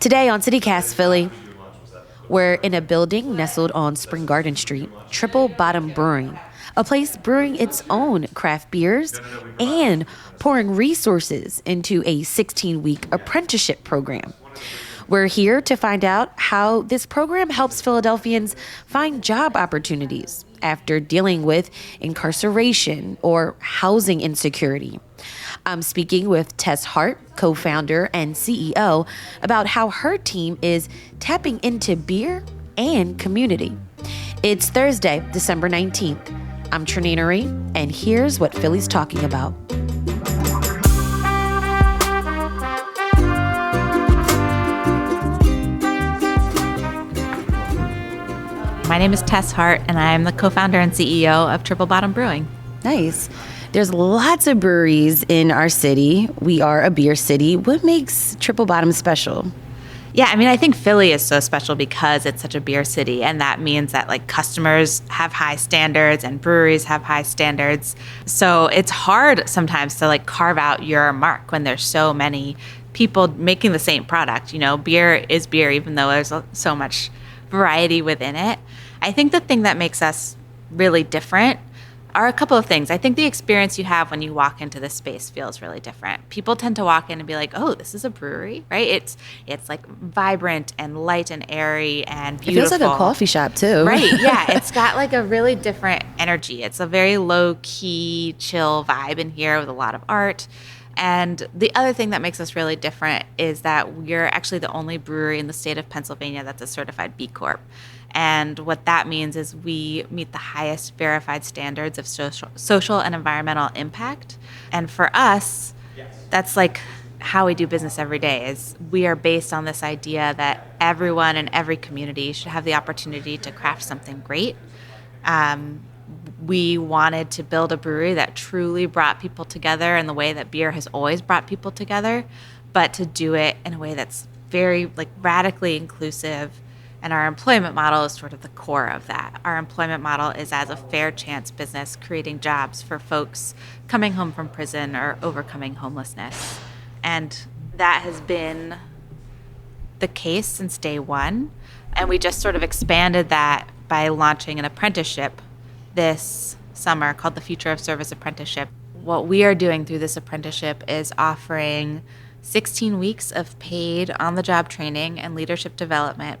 Today on CityCast Philly, we're in a building nestled on Spring Garden Street, Triple Bottom Brewing, a place brewing its own craft beers and pouring resources into a 16-week apprenticeship program. We're here to find out how this program helps Philadelphians find job opportunities after dealing with incarceration or housing insecurity. I'm speaking with Tess Hart, co-founder and CEO, about how her team is tapping into beer and community. It's Thursday, December 19th. I'm Trinina Ree, and here's what Philly's talking about. My name is Tess Hart, and I'm the co-founder and CEO of Triple Bottom Brewing. Nice. There's lots of breweries in our city. We are a beer city. What makes Triple Bottom special? Yeah, I think Philly is so special because it's such a beer city, and that means that customers have high standards and breweries have high standards. So it's hard sometimes to carve out your mark when there's so many people making the same product. Beer is beer, even though there's so much variety within it. I think the thing that makes us really different are a couple of things. I think the experience you have when you walk into this space feels really different. People tend to walk in and be like, "Oh, this is a brewery," right? It's vibrant and light and airy and beautiful. It feels like a coffee shop too. Right, yeah. It's got a really different energy. It's a very low-key, chill vibe in here with a lot of art. And the other thing that makes us really different is that we're actually the only brewery in the state of Pennsylvania that's a certified B Corp. And what that means is we meet the highest verified standards of social and environmental impact. And for us, that's how we do business every day. Is we are based on this idea that everyone in every community should have the opportunity to craft something great. We wanted to build a brewery that truly brought people together in the way that beer has always brought people together, but to do it in a way that's very radically inclusive. And our employment model is sort of the core of that. Our employment model is as a fair chance business, creating jobs for folks coming home from prison or overcoming homelessness. And that has been the case since day one. And we just sort of expanded that by launching an apprenticeship this summer called the Future of Service Apprenticeship. What we are doing through this apprenticeship is offering 16 weeks of paid on-the-job training and leadership development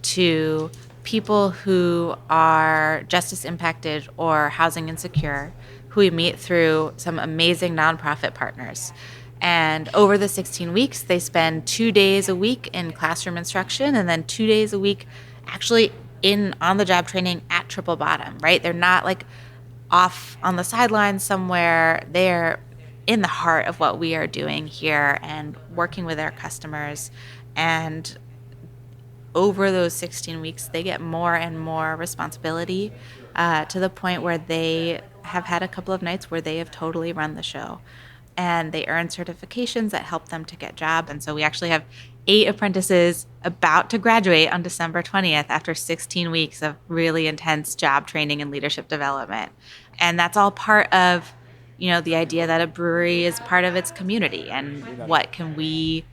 to people who are justice impacted or housing insecure, who we meet through some amazing nonprofit partners. And over the 16 weeks, they spend 2 days a week in classroom instruction and then 2 days a week actually in on-the-job training at Triple Bottom, right? They're not off on the sidelines somewhere. They're in the heart of what we are doing here and working with our customers. And over those 16 weeks, they get more and more responsibility to the point where they have had a couple of nights where they have totally run the show. And they earn certifications that help them to get jobs. And so we actually have 8 apprentices about to graduate on December 20th after 16 weeks of really intense job training and leadership development. And that's all part of, the idea that a brewery is part of its community and what can we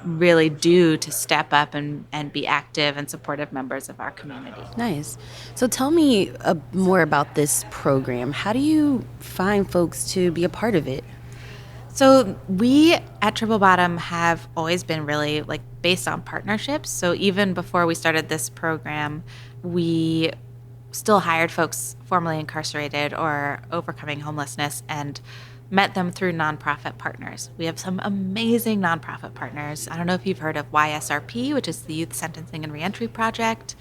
really do to step up and be active and supportive members of our community. Nice. So tell me more about this program. How do you find folks to be a part of it? So we at Triple Bottom have always been really based on partnerships. So even before we started this program, we still hired folks formerly incarcerated or overcoming homelessness and met them through nonprofit partners. We have some amazing nonprofit partners. I don't know if you've heard of YSRP, which is the Youth Sentencing and Reentry Project,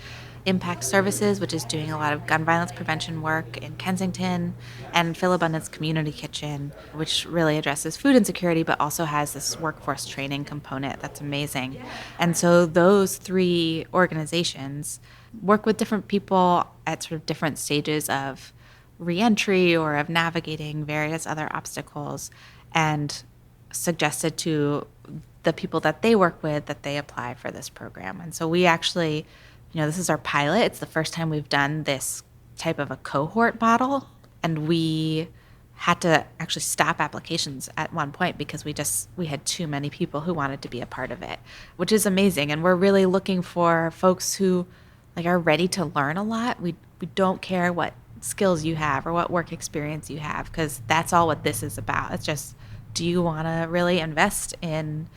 Impact Services, which is doing a lot of gun violence prevention work in Kensington, and Phil Abundance Community Kitchen, which really addresses food insecurity, but also has this workforce training component that's amazing. And so those 3 organizations work with different people at sort of different stages of reentry or of navigating various other obstacles, and suggested to the people that they work with that they apply for this program. And so we actually, this is our pilot. It's the first time we've done this type of a cohort model, and we had to actually stop applications at one point because we had too many people who wanted to be a part of it, which is amazing. And we're really looking for folks who like are ready to learn a lot. We don't care what skills you have or what work experience you have, because that's all what this is about. It's just, do you want to really invest in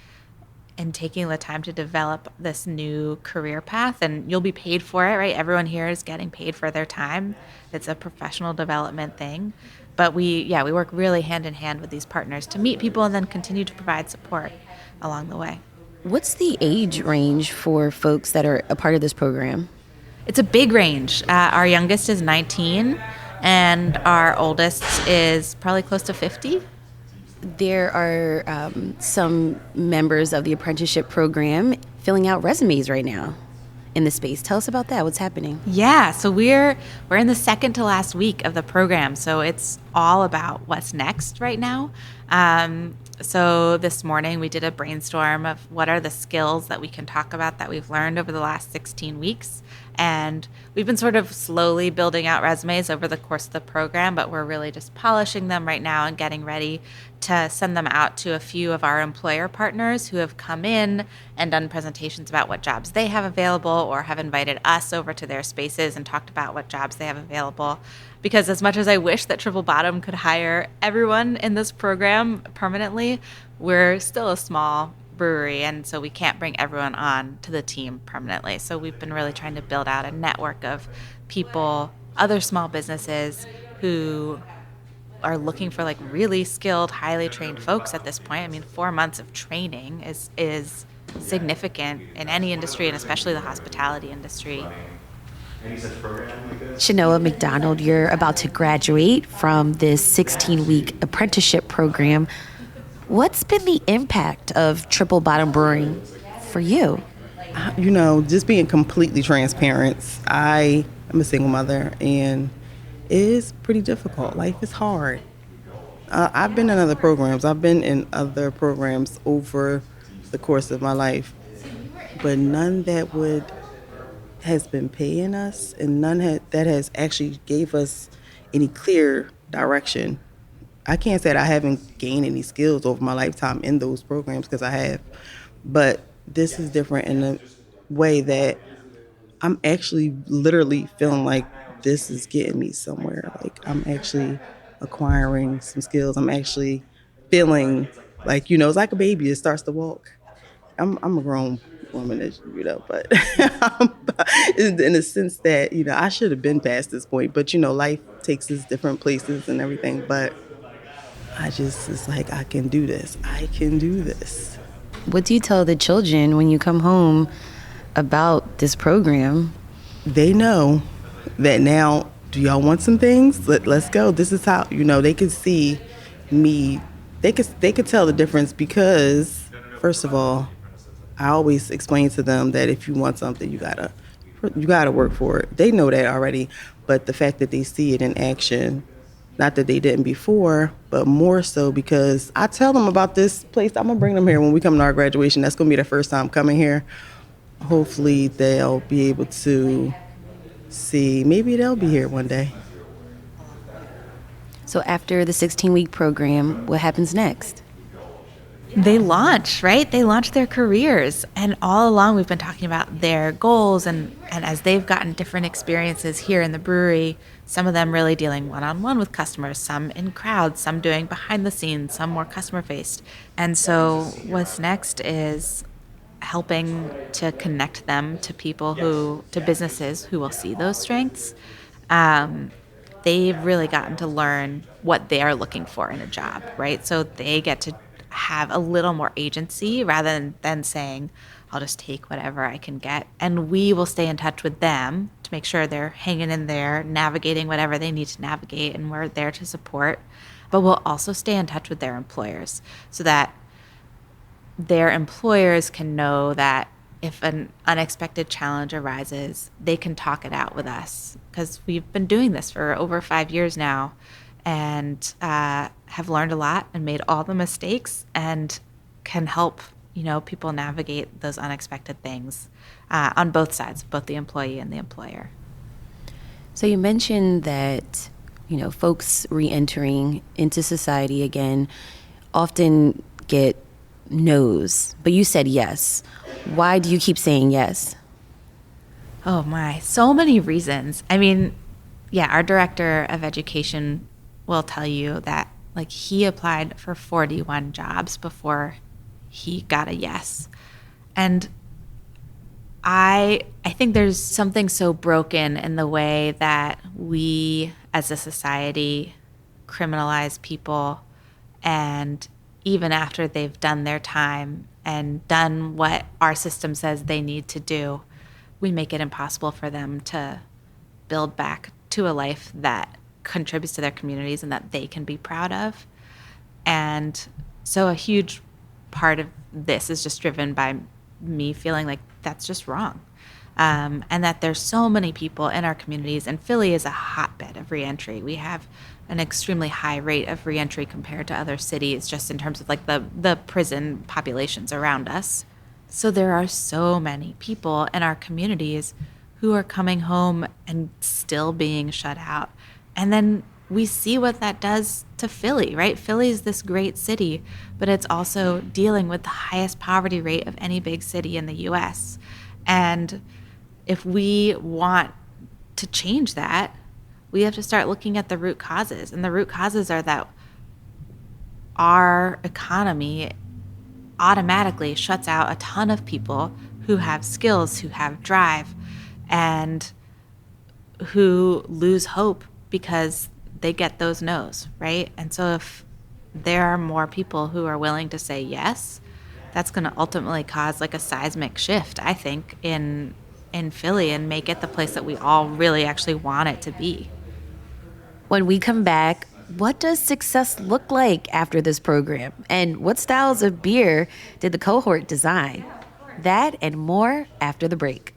taking the time to develop this new career path? And you'll be paid for it, right? Everyone here is getting paid for their time. It's a professional development thing. But we work really hand in hand with these partners to meet people and then continue to provide support along the way. What's the age range for folks that are a part of this program? It's a big range. Our youngest is 19, and our oldest is probably close to 50. There are some members of the apprenticeship program filling out resumes right now in the space. Tell us about that. What's happening? Yeah, so we're in the second to last week of the program, so it's all about what's next right now. So this morning we did a brainstorm of what are the skills that we can talk about that we've learned over the last 16 weeks. And we've been sort of slowly building out resumes over the course of the program, but we're really just polishing them right now and getting ready to send them out to a few of our employer partners who have come in and done presentations about what jobs they have available, or have invited us over to their spaces and talked about what jobs they have available. Because as much as I wish that Triple Bottom could hire everyone in this program permanently, we're still a small brewery, and so we can't bring everyone on to the team permanently. So we've been really trying to build out a network of people, other small businesses who are looking for like really skilled, highly trained folks at this point. I mean, 4 months of training is significant in any industry, and especially the hospitality industry. Shanoa McDonald, you're about to graduate from this 16-week apprenticeship program. What's been the impact of Triple Bottom Brewing for you? Just being completely transparent, I am a single mother, and it is pretty difficult. Life is hard. I've been in other programs. I've been in other programs over the course of my life, but none that has been paying us, and none that has actually gave us any clear direction. I can't say that I haven't gained any skills over my lifetime in those programs, because I have, but this is different in a way that I'm actually literally feeling like this is getting me somewhere. Like, I'm actually acquiring some skills. I'm actually feeling like, it's like a baby that starts to walk. I'm a grown woman, as but in the sense that, I should have been past this point, but, life takes us different places and everything. But it's like, I can do this. I can do this. What do you tell the children when you come home about this program? They know that now, do y'all want some things? Let's go. This is how, they can see me. They could tell the difference, because, first of all, I always explain to them that if you want something, you gotta work for it. They know that already, but the fact that they see it in action, not that they didn't before, but more so because I tell them about this place. I'm gonna bring them here when we come to our graduation. That's gonna be their first time coming here. Hopefully they'll be able to see, maybe they'll be here one day. So after the 16-week program, what happens next? They launch, right? They launch their careers. And all along we've been talking about their goals, and as they've gotten different experiences here in the brewery, some of them really dealing one-on-one with customers, some in crowds, some doing behind the scenes, some more customer-faced. And so what's next is helping to connect them to to businesses who will see those strengths. They've really gotten to learn what they are looking for in a job, right? So they get to have a little more agency rather than saying, I'll just take whatever I can get. And we will stay in touch with them to make sure they're hanging in there, navigating whatever they need to navigate, and we're there to support. But we'll also stay in touch with their employers so that their employers can know that if an unexpected challenge arises, they can talk it out with us, because we've been doing this for over 5 years now, and have learned a lot and made all the mistakes, and can help people navigate those unexpected things on both sides, both the employee and the employer. So you mentioned that folks re-entering into society again often get no's, but you said yes. Why do you keep saying yes? Oh my, so many reasons. I mean, yeah, our director of education will tell you that like he applied for 41 jobs before he got a yes. And I think there's something so broken in the way that we as a society criminalize people, and even after they've done their time and done what our system says they need to do, we make it impossible for them to build back to a life that contributes to their communities and that they can be proud of. And so a huge part of this is just driven by me feeling like that's just wrong. And that there's so many people in our communities, and Philly is a hotbed of reentry. We have an extremely high rate of reentry compared to other cities, just in terms of like the prison populations around us. So there are so many people in our communities who are coming home and still being shut out. And then we see what that does to Philly, right? Philly is this great city, but it's also dealing with the highest poverty rate of any big city in the US. And if we want to change that, we have to start looking at the root causes. And the root causes are that our economy automatically shuts out a ton of people who have skills, who have drive, and who lose hope because they get those no's, right? And so if there are more people who are willing to say yes, that's going to ultimately cause like a seismic shift, I think, in Philly, and make it the place that we all really actually want it to be. When we come back, what does success look like after this program? And what styles of beer did the cohort design? That and more after the break.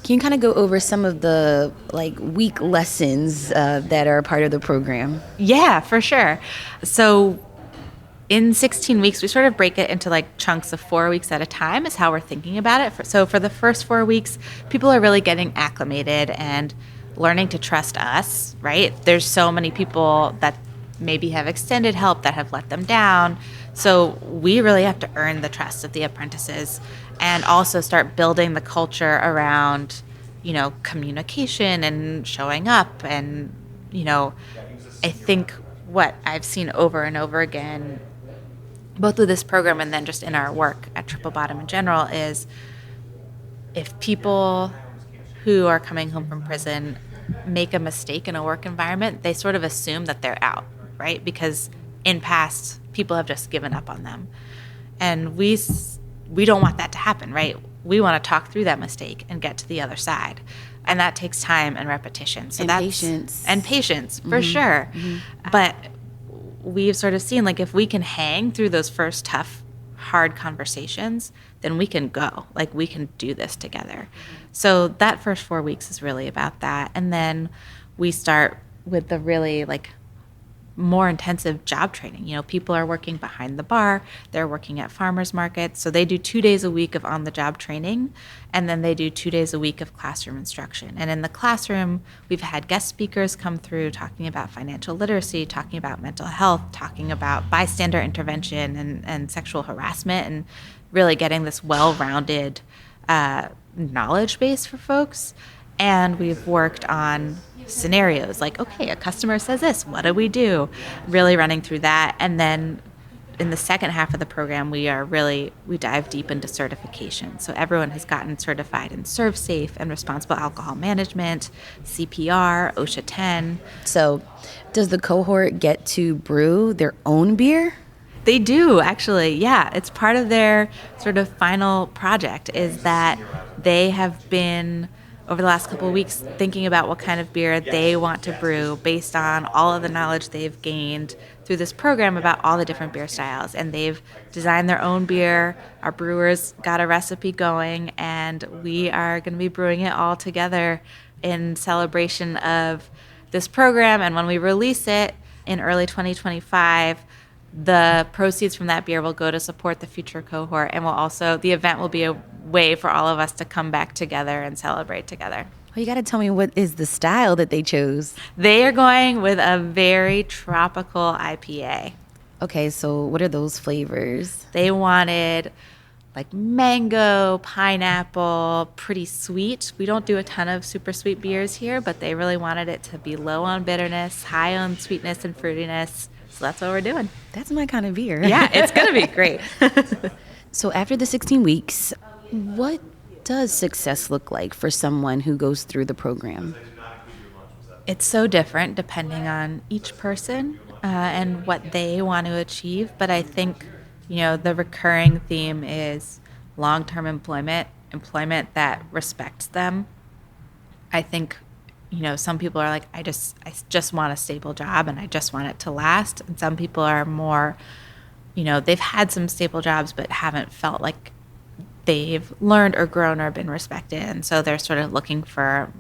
Can you kind of go over some of the week lessons that are a part of the program? Yeah, for sure. So in 16 weeks, we sort of break it into like chunks of 4 weeks at a time is how we're thinking about it. So for the first 4 weeks, people are really getting acclimated and learning to trust us, right? There's so many people that maybe have extended help that have let them down. So we really have to earn the trust of the apprentices and also start building the culture around, communication and showing up. And, I think what I've seen over and over again, both with this program and then just in our work at Triple Bottom in general, is if people who are coming home from prison make a mistake in a work environment, they sort of assume that they're out, right? Because in past, people have just given up on them. And we don't want that to happen, right? We want to talk through that mistake and get to the other side. And that takes time and repetition. So that's patience. And patience, for sure. Mm-hmm. But we've sort of seen, like, if we can hang through those first tough, hard conversations, then we can go. Like, we can do this together. So that first 4 weeks is really about that. And then we start with the really, more intensive job training. People are working behind the bar, they're working at farmers markets. So they do 2 days a week of on-the-job training, and then they do 2 days a week of classroom instruction. And in the classroom, we've had guest speakers come through talking about financial literacy, talking about mental health, talking about bystander intervention and sexual harassment, and really getting this well-rounded knowledge base for folks. And we've worked on scenarios like, okay, a customer says this, what do we do? Really running through that. And then in the second half of the program, we dive deep into certification. So everyone has gotten certified in Serve Safe and responsible alcohol management, CPR, OSHA 10. So does the cohort get to brew their own beer? They do, actually. Yeah, it's part of their sort of final project, is that they have been, over the last couple of weeks, thinking about what kind of beer they want to brew based on all of the knowledge they've gained through this program about all the different beer styles. And they've designed their own beer. Our brewers got a recipe going, and we are going to be brewing it all together in celebration of this program. And when we release it in early 2025, the proceeds from that beer will go to support the future cohort, and the event will be a way for all of us to come back together and celebrate together. Well, you got to tell me, what is the style that they chose? They are going with a very tropical IPA. Okay, so what are those flavors? They wanted like mango, pineapple, pretty sweet. We don't do a ton of super sweet beers here, but they really wanted it to be low on bitterness, high on sweetness and fruitiness. So that's what we're doing. That's my kind of beer. Yeah, it's going to be great. So after the 16 weeks, what does success look like for someone who goes through the program? It's so different depending on each person and what they want to achieve. But I think, the recurring theme is long-term employment that respects them. I think, some people are like, I just want a stable job and I just want it to last. And some people are more, they've had some stable jobs but haven't felt like they've learned or grown or been respected. And so they're sort of looking for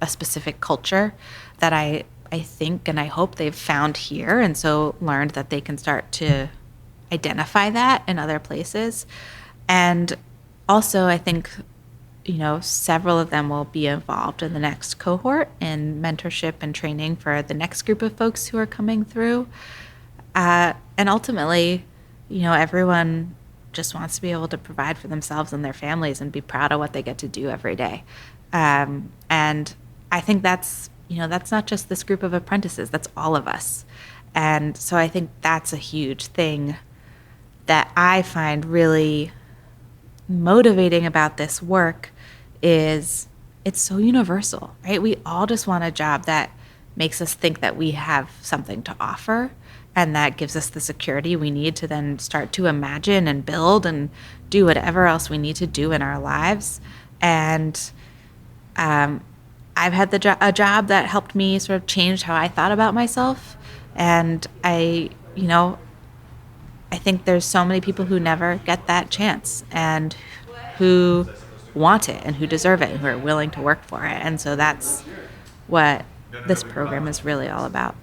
a specific culture that I think and I hope they've found here, and so learned that they can start to identify that in other places. And also I think, several of them will be involved in the next cohort in mentorship and training for the next group of folks who are coming through. And ultimately, everyone just wants to be able to provide for themselves and their families and be proud of what they get to do every day. And I think that's not just this group of apprentices, that's all of us. And so I think that's a huge thing that I find really motivating about this work is it's so universal, right? We all just want a job that makes us think that we have something to offer, and that gives us the security we need to then start to imagine and build and do whatever else we need to do in our lives. And I've had a job that helped me sort of change how I thought about myself. And I think there's so many people who never get that chance and who want it and who deserve it and who are willing to work for it. And so that's what this program is really all about.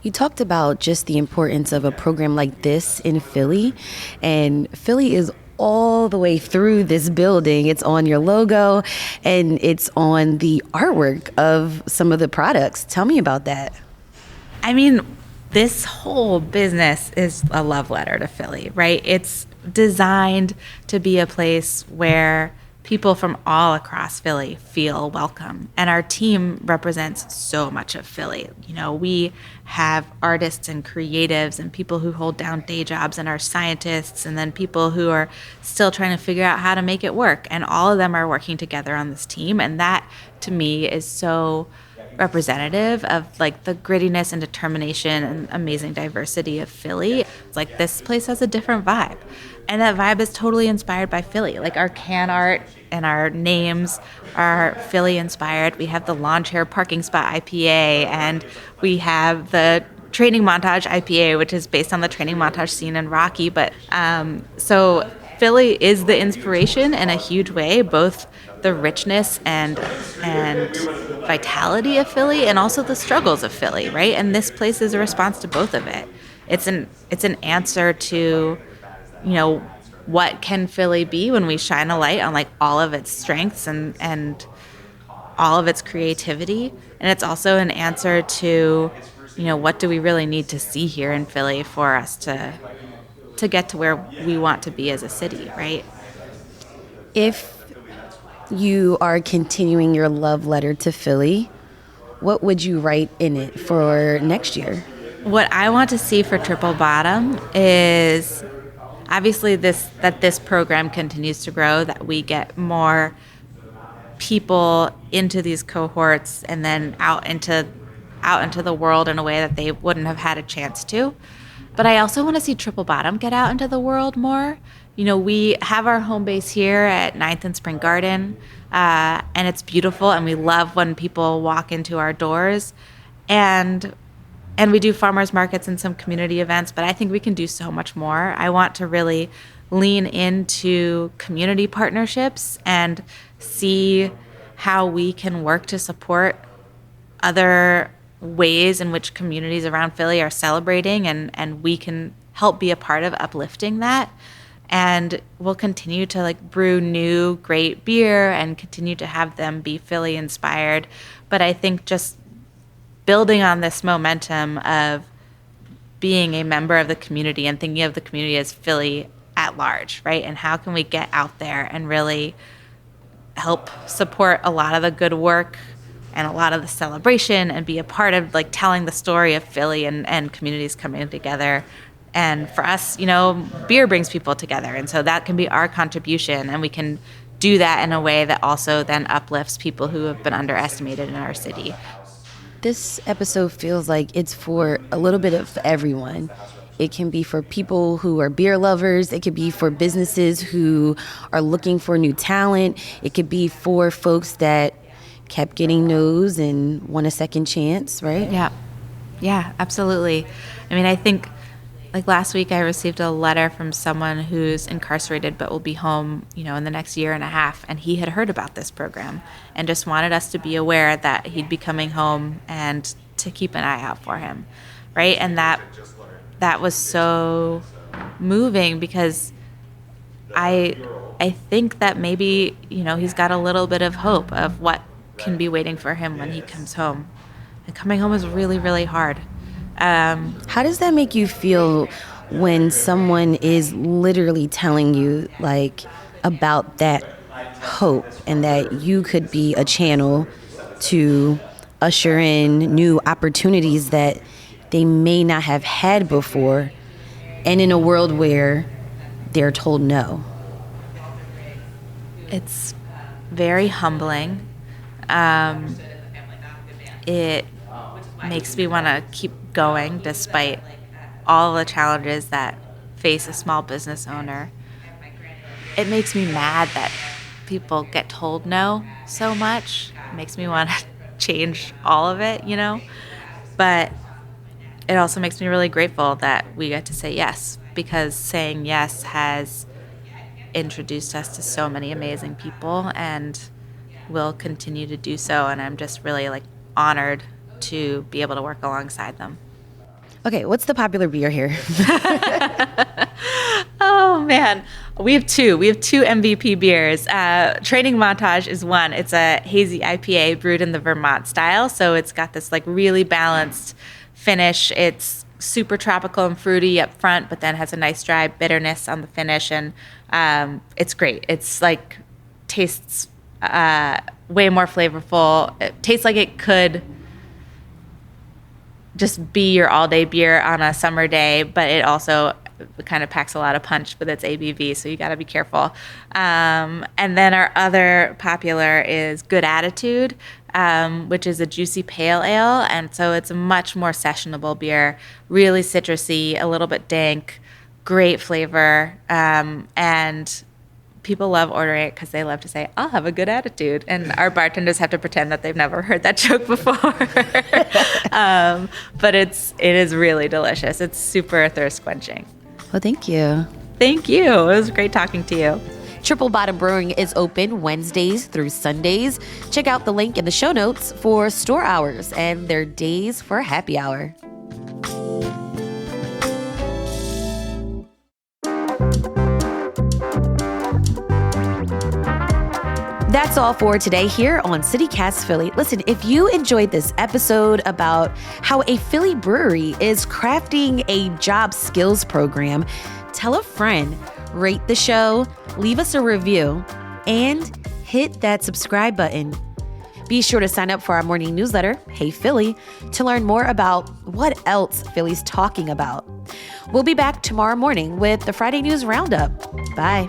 You talked about just the importance of a program like this in Philly, and Philly is all the way through this building. It's on your logo and it's on the artwork of some of the products. Tell me about that. I mean, this whole business is a love letter to Philly, right? It's designed to be a place where people from all across Philly feel welcome. And our team represents so much of Philly. We have artists and creatives and people who hold down day jobs and are scientists, and then people who are still trying to figure out how to make it work. And all of them are working together on this team. And that, to me, is so representative of like the grittiness and determination and amazing diversity of Philly. It's like this place has a different vibe. And that vibe is totally inspired by Philly. Like our can art and our names are Philly inspired. We have the lawn chair parking spot IPA, and we have the training montage IPA, which is based on the training montage scene in Rocky. But so Philly is the inspiration in a huge way, both the richness and vitality of Philly and also the struggles of Philly, right? And this place is a response to both of it. It's an answer to, what can Philly be when we shine a light on like all of its strengths and all of its creativity. And it's also an answer to, what do we really need to see here in Philly for us to get to where we want to be as a city, right? If you are continuing your love letter to Philly, what would you write in it for next year? What I want to see for Triple Bottom is obviously that this program continues to grow, that we get more people into these cohorts and then out into the world in a way that they wouldn't have had a chance to. But I also want to see Triple Bottom get out into the world more. We have our home base here at 9th and Spring Garden, and it's beautiful, and we love when people walk into our doors. And we do farmers markets and some community events, but I think we can do so much more. I want to really lean into community partnerships and see how we can work to support other ways in which communities around Philly are celebrating, and we can help be a part of uplifting that. And we'll continue to like brew new great beer and continue to have them be Philly inspired. But I think just building on this momentum of being a member of the community and thinking of the community as Philly at large, right? And how can we get out there and really help support a lot of the good work and a lot of the celebration and be a part of like telling the story of Philly and communities coming together. And for us, beer brings people together. And so that can be our contribution. And we can do that in a way that also then uplifts people who have been underestimated in our city. This episode feels like it's for a little bit of everyone. It can be for people who are beer lovers. It could be for businesses who are looking for new talent. It could be for folks that kept getting no's and want a second chance, right? Yeah, absolutely. I mean, I think like last week I received a letter from someone who's incarcerated but will be home, in the next year and a half. And he had heard about this program and just wanted us to be aware that he'd be coming home and to keep an eye out for him, right? And that was so moving because I think that maybe, he's got a little bit of hope of what can be waiting for him when he comes home. And coming home is really, really hard. How does that make you feel when someone is literally telling you like about that hope and that you could be a channel to usher in new opportunities that they may not have had before, and in a world where they're told no? It's very humbling. It makes me want to keep going despite all the challenges that face a small business owner. It makes me mad that people get told no so much. It makes me want to change all of it, But it also makes me really grateful that we get to say yes, because saying yes has introduced us to so many amazing people and will continue to do so. And I'm just really honored to be able to work alongside them. Okay, what's the popular beer here? Oh man, we have two MVP beers. Training Montage is one. It's a hazy IPA brewed in the Vermont style, so it's got this really balanced finish. It's super tropical and fruity up front, but then has a nice dry bitterness on the finish, and it's great. It's tastes way more flavorful. It tastes like it could just be your all-day beer on a summer day, but it also kind of packs a lot of punch with its ABV, so you got to be careful. And then our other popular is Good Attitude, which is a juicy pale ale, and so it's a much more sessionable beer, really citrusy, a little bit dank, great flavor, and people love ordering it because they love to say, I'll have a good attitude. And our bartenders have to pretend that they've never heard that joke before. But it is really delicious. It's super thirst quenching. Well, thank you. Thank you. It was great talking to you. Triple Bottom Brewing is open Wednesdays through Sundays. Check out the link in the show notes for store hours and their days for happy hour. That's all for today here on CityCast Philly. Listen, if you enjoyed this episode about how a Philly brewery is crafting a job skills program, tell a friend, rate the show, leave us a review, and hit that subscribe button. Be sure to sign up for our morning newsletter, Hey Philly, to learn more about what else Philly's talking about. We'll be back tomorrow morning with the Friday News Roundup. Bye.